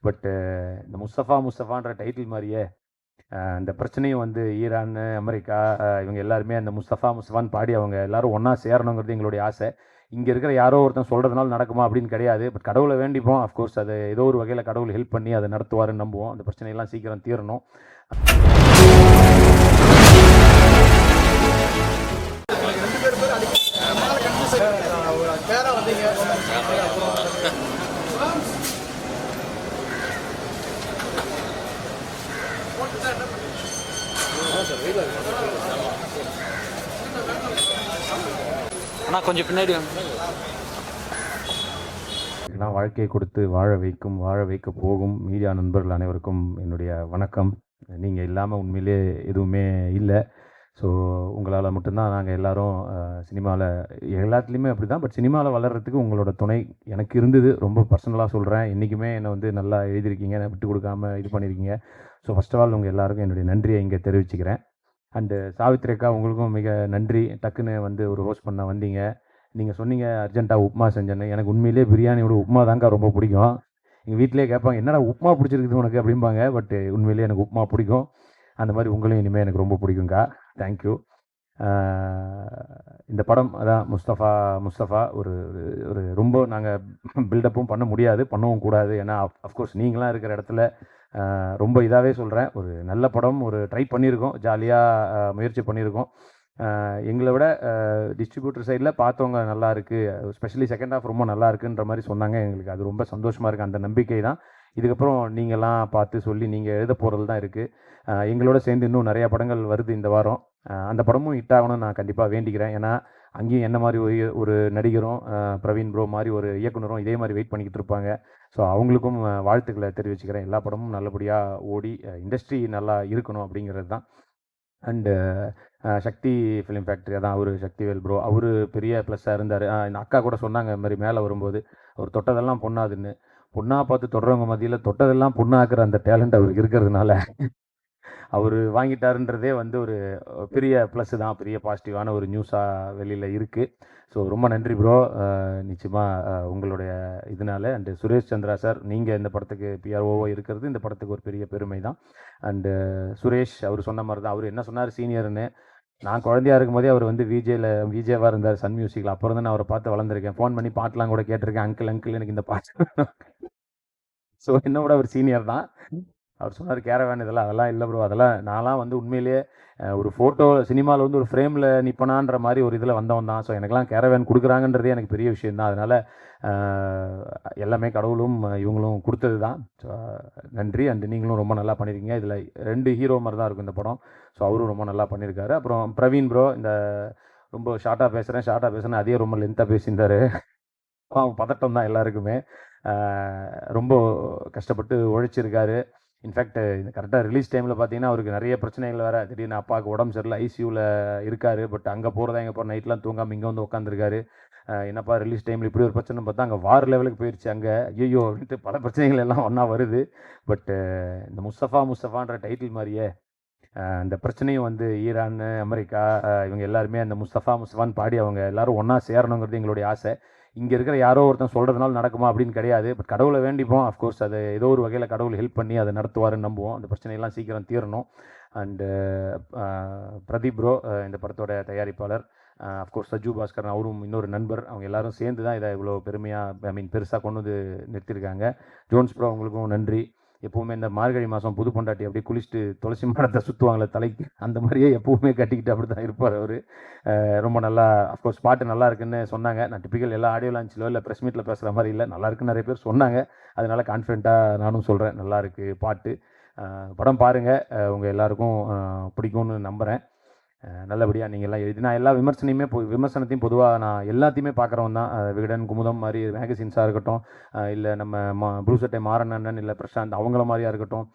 But இந்த முஸ்தஃபான்ற title மாதிரியே இந்த பிரச்சனையும் வந்து ஈரான், அமெரிக்கா இவங்க எல்லாருமே அந்த முஸ்தஃபான்னு பாடி அவங்க எல்லாரும் ஒன்றா சேரணுங்கிறது எங்களுடைய ஆசை. இங்கே இருக்கிற யாரோ ஒருத்தன் சொல்கிறதுனால நடக்குமா அப்படின்னு கிடையாது. பட் கடவுளை வேண்டிப்போம். அஃப்கோர்ஸ் அது ஏதோ ஒரு வகையில் கடவுள் ஹெல்ப் பண்ணி அதை நடத்துவாருன்னு நம்புவோம். அந்த பிரச்சனையெல்லாம் சீக்கிரம் தீரணும். ஆனால் கொஞ்சம் பின்னாடி வாழ்க்கையை கொடுத்து வாழ வைக்க போகும் மீடியா நண்பர்கள் அனைவருக்கும் என்னுடைய வணக்கம். நீங்கள் இல்லாமல் உண்மையிலே எதுவுமே இல்லை. ஸோ உங்களால் மட்டும்தான் நாங்கள் எல்லோரும் சினிமாவில் எல்லாத்துலேயுமே அப்படி தான். பட் சினிமாவில் வளர்கிறதுக்கு உங்களோட துணை எனக்கு இருந்தது. ரொம்ப பர்சனலாக சொல்கிறேன். என்றைக்குமே என்னை வந்து நல்லா எழுதியிருக்கீங்க, விட்டு கொடுக்காமல் இது பண்ணியிருக்கீங்க. ஸோ ஃபர்ஸ்ட் ஆஃப் ஆல் உங்கள் எல்லாருக்கும் என்னுடைய நன்றியை இங்கே தெரிவிச்சுக்கிறேன். அண்டு சாவித்ரி அக்கா, உங்களுக்கும் மிக நன்றி. டக்குன்னு வந்து ஒரு ஹோஸ்ட் பண்ண வந்தீங்க. நீங்கள் சொன்னீங்க அர்ஜென்ட்டாக உப்புமா செஞ்சேன்னு. எனக்கு உண்மையிலே பிரியாணியோட உப்புமா தாங்க்கா ரொம்ப பிடிக்கும். எங்கள் வீட்டிலே கேட்பாங்க, என்னடா உப்புமா பிடிச்சிருக்குது உனக்கு அப்படிம்பாங்க. பட் உண்மையிலே எனக்கு உப்புமா பிடிக்கும். அந்த மாதிரி உங்களையும் இனிமேல் எனக்கு ரொம்ப பிடிக்குங்க்கா. தேங்க்யூ. இந்த படம் அதான் முஸ்தஃபா ஒரு ஒரு ரொம்ப நாங்கள் பில்டப்பும் பண்ண முடியாது, பண்ணவும் கூடாது. ஏன்னா அஃப்கோர்ஸ் நீங்களாம் இருக்கிற இடத்துல ரொம்ப இதாகவே சொல்கிறேன். ஒரு நல்ல படம், ஒரு ட்ரை பண்ணியிருக்கோம், ஜாலியாக முயற்சி பண்ணியிருக்கோம். எங்களை விட டிஸ்ட்ரிபியூட்டர் சைடில் பார்த்தவங்க நல்லா இருக்குது, ஸ்பெஷலி செகண்ட் ஹாஃப் ரொம்ப நல்லா இருக்குன்ற மாதிரி சொன்னாங்க. எங்களுக்கு அது ரொம்ப சந்தோஷமாக இருக்குது. அந்த நம்பிக்கை தான் இதுக்கப்புறம் நீங்கள்லாம் பார்த்து சொல்லி நீங்கள் எழுத போகிறது தான் இருக்குது. எங்களோட சேர்ந்து இன்னும் நிறையா படங்கள் வருது இந்த வாரம். அந்த படமும் ஹிட் ஆகணும்னு நான் கண்டிப்பாக வேண்டிக்கிறேன். ஏன்னா அங்கேயும் என்ன மாதிரி ஒரு நடிகரும் பிரவீன் ப்ரோ மாதிரி ஒரு இயக்குனரும் இதே மாதிரி வெயிட் பண்ணிக்கிட்டு இருப்பாங்க. ஸோ அவங்களுக்கும் வாழ்த்துக்களை தெரிவிச்சுக்கிறேன். எல்லா படமும் நல்லபடியாக ஓடி இண்டஸ்ட்ரி நல்லா இருக்கணும் அப்படிங்கிறது தான். அண்டு சக்தி ஃபிலிம் ஃபேக்ட்ரி, அதான் அவர் சக்திவேல் ப்ரோ, அவர் பெரிய ப்ளஸ்ஸாக இருந்தார். இந்த அக்கா கூட சொன்னாங்க இந்த மாதிரி மேலே வரும்போது, அவர் தொட்டதெல்லாம் பொண்ணாதுன்னு. பொண்ணாக பார்த்து தொடுறவங்க மத்தியில் தொட்டதெல்லாம் பொண்ணாக்குற அந்த டேலண்ட் அவருக்கு இருக்கிறதுனால அவர் வாங்கிட்டாருன்றதே வந்து ஒரு பெரிய ப்ளஸ்ஸு தான், பெரிய பாசிட்டிவான ஒரு நியூஸாக வெளியில் இருக்குது. ஸோ ரொம்ப நன்றி ப்ரோ. நிச்சயமாக உங்களுடைய இதனால. அண்டு சுரேஷ் சந்திரா சார், நீங்கள் இந்த படத்துக்கு பிஆர்ஓவோ இருக்கிறது இந்த படத்துக்கு ஒரு பெரிய பெருமை தான். அண்டு சுரேஷ் அவர் சொன்ன மாதிரி தான், அவர் என்ன சொன்னார் சீனியர்னு. நான் குழந்தையாக இருக்கும் போதே அவர் வந்து விஜேவாக இருந்தார் சன் மியூசிக்கில். அப்புறம் தான் நான் அவரை பார்த்து வளர்ந்துருக்கேன். ஃபோன் பண்ணி பாட்டெலாம் கூட கேட்டிருக்கேன், அங்கிள் எனக்கு இந்த பாட்டு. ஸோ என்னோட அவர் சீனியர் தான். அவர் சொன்னார் கேரவேன் அதெல்லாம் இல்லை ப்ரோ, அதெல்லாம் நான்லாம் வந்து உண்மையிலேயே ஒரு ஃபோட்டோ சினிமாவில் வந்து ஒரு ஃப்ரேமில் நிற்பனான்ற மாதிரி ஒரு இதில் வந்தவன் தான். ஸோ எனக்கெல்லாம் கேரவேன் கொடுக்குறாங்கன்றதே எனக்கு பெரிய விஷயம் தான். அதனால் எல்லாமே கடவுளும் இவங்களும் கொடுத்தது தான். ஸோ நன்றி. அண்டு நீங்களும் ரொம்ப நல்லா பண்ணியிருக்கீங்க. இதில் 2 ஹீரோ மாதிரி தான் இருக்கும் இந்த படம். ஸோ அவரும் ரொம்ப நல்லா பண்ணியிருக்காரு. அப்புறம் பிரவீன் ப்ரோ, இந்த ரொம்ப ஷார்ட்டாக பேசுகிறேன் அதே ரொம்ப லென்த்தாக பேசியிருந்தார். பதட்டம் தான் எல்லாருக்குமே. ரொம்ப கஷ்டப்பட்டு உழைச்சிருக்காரு. இன்ஃபேக்ட் இந்த கரெக்டாக ரிலீஸ் டைமில் பார்த்தீங்கன்னா அவருக்கு நிறைய பிரச்சனைகள் வேறு. திடீர்னு அப்பாவுக்கு உடம்பு சரியில்லை, ஐசியூவில் இருக்கார். பட் அங்கே போகிறதா எங்கே போகிற நைட்லாம் தூங்காமல் இங்கே வந்து உட்காந்துருக்காரு. என்னப்பா ரிலீஸ் டைமில் இப்படி ஒரு பிரச்சனை பார்த்தா அங்கே வார் லெவலுக்கு போயிடுச்சு. அங்கே ஐயோ அப்படின்ட்டு பல பிரச்சனைகள் எல்லாம் ஒன்றா வருது. பட் இந்த முஸ்தஃபான்ற டைட்டில் மாதிரியே இந்த பிரச்சனையும் வந்து ஈரான், அமெரிக்கா இவங்க எல்லாருமே அந்த முஸ்தஃபான்னு பாடி அவங்க எல்லாரும் ஒன்றா சேரணுங்கிறது எங்களுடைய ஆசை. இங்கே இருக்கிற யாரோ ஒருத்தன் சொல்கிறதுனால நடக்குமா அப்படின்னு கிடையாது. பட் கடவுளை வேண்டிப்போம். அஃப்கோர்ஸ் அது ஏதோ ஒரு வகையில் கடவுள் ஹெல்ப் பண்ணி அதை நடத்துவாருன்னு நம்புவோம். அந்த பிரச்சனையெல்லாம் சீக்கிரம் தீரணும். அண்டு பிரதீப் ப்ரோ, இந்த படத்தோட தயாரிப்பாளர். அஃப்கோர்ஸ் சஜு பாஸ்கரன், அவரும் இன்னொரு நண்பர். அவங்க எல்லாரும் சேர்ந்து தான் இதை இவ்வளோ பெருமையாக பெருசாக கொண்டு வந்து நிறுத்தியிருக்காங்க. ஜோன்ஸ் ப்ரோ, உங்களுக்கும் நன்றி. எப்போவுமே இந்த மார்கழி மாதம் புது பொண்டாட்டி அப்படியே குளிச்சுட்டு துளசி மரத்தை சுற்றுவாங்களே தலைக்கு, அந்த மாதிரியே எப்போவுமே கட்டிக்கிட்டு அப்படி தான் இருப்பார் அவர். ரொம்ப நல்லா, அஃப்கோர்ஸ் பாட்டு நல்லா இருக்குன்னு சொன்னாங்க. நான் டிப்பிக்கல் எல்லா ஆடியோ லான்ச்சிலோ இல்லை ப்ரெஸ் மீட்டில் பேசுகிற மாதிரி இல்லை, நல்லா இருக்குன்னு நிறைய பேர் சொன்னாங்க. அதனால் கான்ஃபிடென்ட்டாக நானும் சொல்கிறேன், நல்லா இருக்குது பாட்டு. படம் பாருங்கள், உங்கள் எல்லாருக்கும் பிடிக்கும்னு நம்புகிறேன். நல்லபடியாக நீங்கள் எல்லாம் எழுதி, நான் எல்லா விமர்சனத்தையும் பொதுவாக நான் எல்லாத்தையுமே பார்க்குறவன் தான். விகடன், குமுதம் மாதிரி மேகசின்ஸாக இருக்கட்டும், இல்லை நம்ம ப்ளூ சட்டை மாறன் அண்ணன், இல்லை பிரசாந்த் அவங்கள மாதிரியாக இருக்கட்டும்,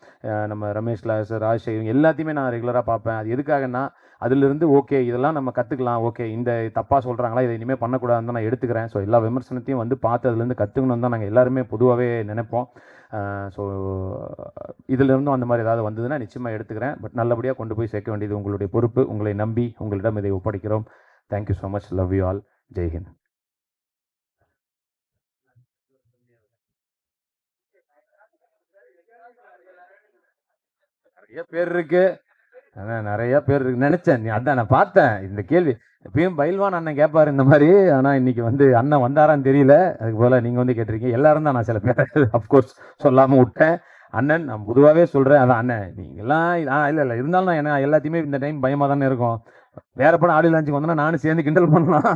நம்ம ரமேஷ் லாஸ், ராஜ்ஷேகர், இவங்க எல்லாத்தையுமே நான் ரெகுலராக பார்ப்பேன். அது எதுக்காகன்னா அதிலிருந்து ஓகே இதெல்லாம் நம்ம கற்றுக்கலாம், ஓகே இந்த தப்பாக சொல்கிறாங்களா, இதை இனிமேல் பண்ணக்கூடாதுன்னு தான் நான் எடுத்துக்கிறேன். ஸோ எல்லா விமர்சனத்தையும் வந்து பார்த்து அதுலேருந்து கற்றுக்கணும் தான் நாங்கள் எல்லாருமே பொதுவாகவே நினைப்போம். ஸோ இதிலிருந்தும் அந்த மாதிரி ஏதாவது வந்ததுன்னா நிச்சயமாக எடுத்துக்கிறேன். பட் நல்லபடியாக கொண்டு போய் சேர்க்க வேண்டியது உங்களுடைய பொறுப்பு. உங்களை நம்பி உங்களிடம் இதை ஒப்படைக்கிறோம். Thank you so much. Love you all. Jai Hind. நிறைய பேர் இருக்கு. அதான் நிறைய பேர் இருக்கு நினைச்சேன். நீ அதான் நான் பார்த்தேன் இந்த கேள்வி. எப்பயும் பயில்வான் அண்ணன் கேட்பாரு இந்த மாதிரி. ஆனா இன்னைக்கு வந்து அண்ணன் வந்தாரான்னு தெரியல. அதுக்கு போல நீங்க வந்து கேட்டிருக்கீங்க. எல்லாரும் தான் நான் சில பேர் அப்கோர்ஸ் சொல்லாம விட்டேன். அண்ணன் நான் பொதுவாகவே சொல்றேன். அதான் அண்ணன் நீங்கெல்லாம் இல்லை இருந்தாலும் நான் என்ன எல்லாத்தையுமே இந்த டைம் பயமா தானே இருக்கும். வேற படம் ஆடியோ லான்ச்சுக்கு வந்தோன்னா நானும் சேர்ந்து கிண்டல் பண்ணலாம்.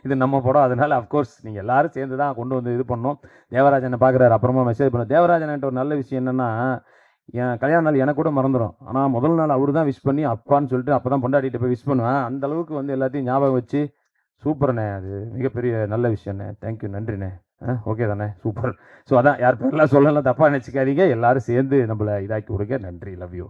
இது நம்ம படம். அதனால அஃப்கோர்ஸ் நீங்க எல்லாரும் சேர்ந்து தான் கொண்டு வந்து இது பண்ணோம். தேவராஜனை பார்க்குறாரு. அப்புறமா மெசேஜ் பண்ண தேவராஜன் ஒரு நல்ல விஷயம் என்னன்னா, என் கல்யாண நாள் எனக்கு கூட மறந்துடும். ஆனால் முதல் நாள் அவரு தான் விஷ் பண்ணி அப்பான்னு சொல்லிட்டு அப்போ தான் பொண்டாட்டிகிட்ட போய் விஷ் பண்ணுவேன். அந்த அளவுக்கு வந்து எல்லாத்தையும் ஞாபகம் வச்சு சூப்பர்ண்ணே. அது மிகப்பெரிய நல்ல விஷயண்ணே. தேங்க்யூ, நன்றிண்ணே. ஓகே தானே, சூப்பர். ஸோ அதான் யார் பேர்லாம் சொல்லலாம் தப்பாக நினச்சிக்காதீங்க. எல்லாரும் சேர்ந்து நம்மளை இதாக்கி கொடுங்க. நன்றி, லவ் யூ.